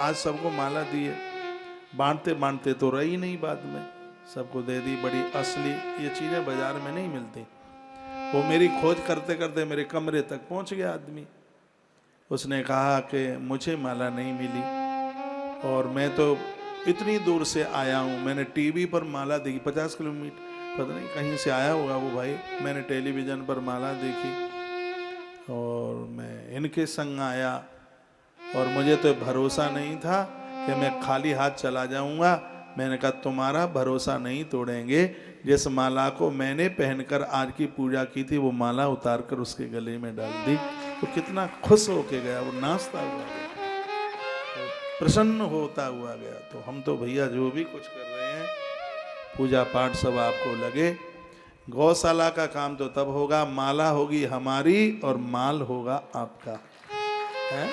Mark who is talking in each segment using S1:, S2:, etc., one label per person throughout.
S1: आज सबको माला दी है, बांटते बांटते तो रही नहीं, बाद में सबको दे दी। बड़ी असली ये चीज़ें बाजार में नहीं मिलती। वो मेरी खोज करते करते मेरे कमरे तक पहुंच गया आदमी। उसने कहा कि मुझे माला नहीं मिली और मैं तो इतनी दूर से आया हूँ, मैंने टीवी पर माला देखी, 50 किलोमीटर पता नहीं कहीं से आया होगा वो भाई, मैंने टेलीविज़न पर माला देखी और मैं इनके संग आया और मुझे तो भरोसा नहीं था कि मैं खाली हाथ चला जाऊंगा। मैंने कहा तुम्हारा भरोसा नहीं तोड़ेंगे। जिस माला को मैंने पहनकर आज की पूजा की थी वो माला उतार कर उसके गले में डाल दी, तो कितना खुश होके गया, वो नाचता हुआ गया, तो प्रसन्न होता हुआ गया। तो हम तो भैया जो भी कुछ कर रहे हैं, पूजा पाठ सब आपको लगे। गौशाला का काम तो तब होगा, माला होगी हमारी और माल होगा आपका, है?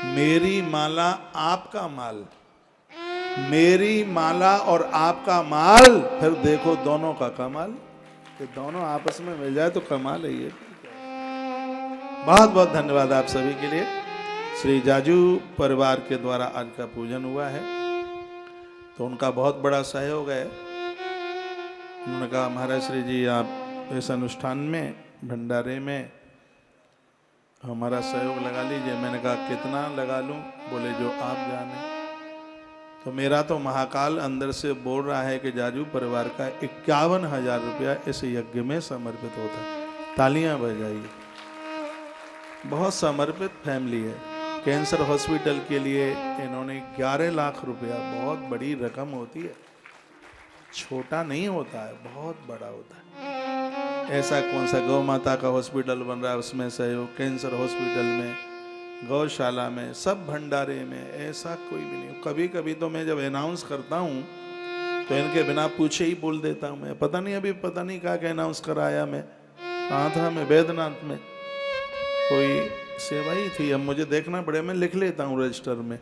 S1: मेरी माला आपका माल, मेरी माला और आपका माल, फिर देखो दोनों का कमाल, कि दोनों आपस में मिल जाए तो कमाल है ये। बहुत बहुत धन्यवाद आप सभी के लिए। श्री जाजू परिवार के द्वारा आज का पूजन हुआ है, तो उनका बहुत बड़ा सहयोग है। उन्होंने कहा महाराज श्री जी आप इस अनुष्ठान में भंडारे में हमारा सहयोग लगा लीजिए। मैंने कहा कितना लगा लूं? बोले जो आप जाने। तो मेरा तो महाकाल अंदर से बोल रहा है कि जाजू परिवार का 51,000 रुपया इस यज्ञ में समर्पित होता है। तालियां बजाइए। बहुत समर्पित फैमिली है। कैंसर हॉस्पिटल के लिए इन्होंने 11 लाख रुपया, बहुत बड़ी रकम होती है, छोटा नहीं होता है, बहुत बड़ा होता है। ऐसा कौन सा गौ माता का हॉस्पिटल बन रहा है उसमें सहयोग, कैंसर हॉस्पिटल में, गौशाला में, सब भंडारे में, ऐसा कोई भी नहीं। कभी कभी तो मैं जब अनाउंस करता हूँ तो इनके बिना पूछे ही बोल देता हूँ मैं, पता नहीं अभी पता नहीं कहाँ के अनाउंस कराया मैं, कहाँ था मैं, बैद्यनाथ में कोई सेवा ही थी, अब मुझे देखना पड़े, मैं लिख लेता हूँ रजिस्टर में।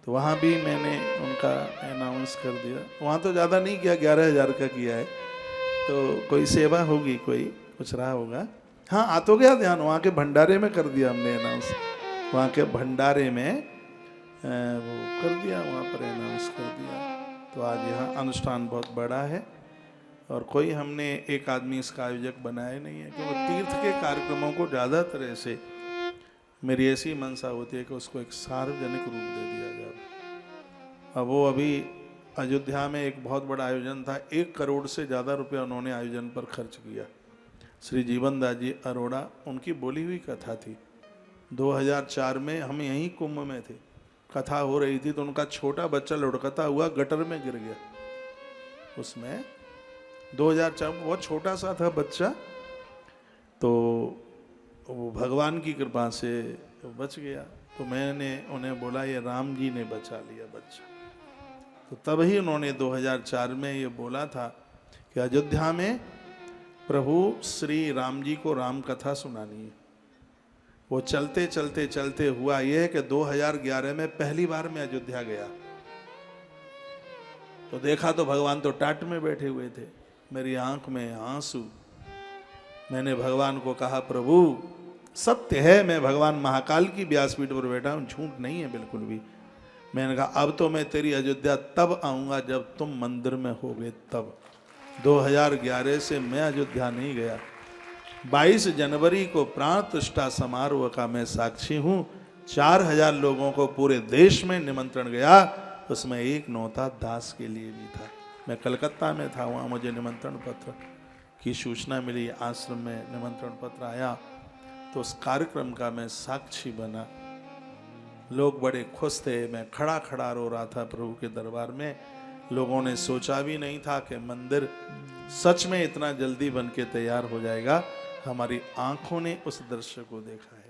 S1: तो वहाँ भी मैंने उनका अनाउंस कर दिया। वहाँ तो ज़्यादा नहीं किया, 11,000 का किया है, तो कोई सेवा होगी, कोई कुछ रहा होगा। हाँ आ तो गया ध्यान, वहाँ के भंडारे में कर दिया हमने अनाउंस, वहाँ के भंडारे में वो कर दिया, वहाँ पर अनाउंस कर दिया। तो आज यहाँ अनुष्ठान बहुत बड़ा है और कोई हमने एक आदमी इसका आयोजक बनाया नहीं है, क्योंकि तीर्थ के कार्यक्रमों को ज़्यादा तरह से मेरी ऐसी मनसा होती है कि उसको एक सार्वजनिक रूप दे दिया जाए। अब वो अभी अयोध्या में एक बहुत बड़ा आयोजन था, 1 करोड़ से ज़्यादा रुपया उन्होंने आयोजन पर खर्च किया। श्री जीवन दास जी अरोड़ा, उनकी बोली हुई कथा थी। 2004 में हम यहीं कुंभ में थे, कथा हो रही थी, तो उनका छोटा बच्चा लुढ़कता हुआ गटर में गिर गया। उसमें 2004 में बहुत छोटा सा था बच्चा, तो वो भगवान की कृपा से बच गया। तो मैंने उन्हें बोला ये राम जी ने बचा लिया बच्चा। तो तब ही उन्होंने 2004 में ये बोला था कि अयोध्या में प्रभु श्री राम जी को राम कथा सुनानी है। वो चलते चलते चलते हुआ ये कि 2011 में पहली बार मैं अयोध्या गया, तो देखा तो भगवान तो टाट में बैठे हुए थे, मेरी आंख में आंसू। मैंने भगवान को कहा प्रभु सत्य है, मैं भगवान महाकाल की व्यासपीठ पर बैठा हूँ, झूठ नहीं है बिल्कुल भी। मैंने कहा अब तो मैं तेरी अयोध्या तब आऊँगा जब तुम मंदिर में होगे तब। 2011 से मैं अयोध्या नहीं गया। 22 जनवरी को प्राण प्रतिष्ठा समारोह का मैं साक्षी हूँ। 4,000 लोगों को पूरे देश में निमंत्रण गया, उसमें एक नौता दास के लिए भी था। मैं कलकत्ता में था, वहाँ मुझे निमंत्रण पत्र की सूचना मिली, आश्रम में निमंत्रण पत्र आया, तो उस कार्यक्रम का मैं साक्षी बना। लोग बड़े खुश थे, मैं खड़ा खड़ा रो रहा था प्रभु के दरबार में। लोगों ने सोचा भी नहीं था कि मंदिर सच में इतना जल्दी बन के तैयार हो जाएगा। हमारी आंखों ने उस दृश्य को देखा है।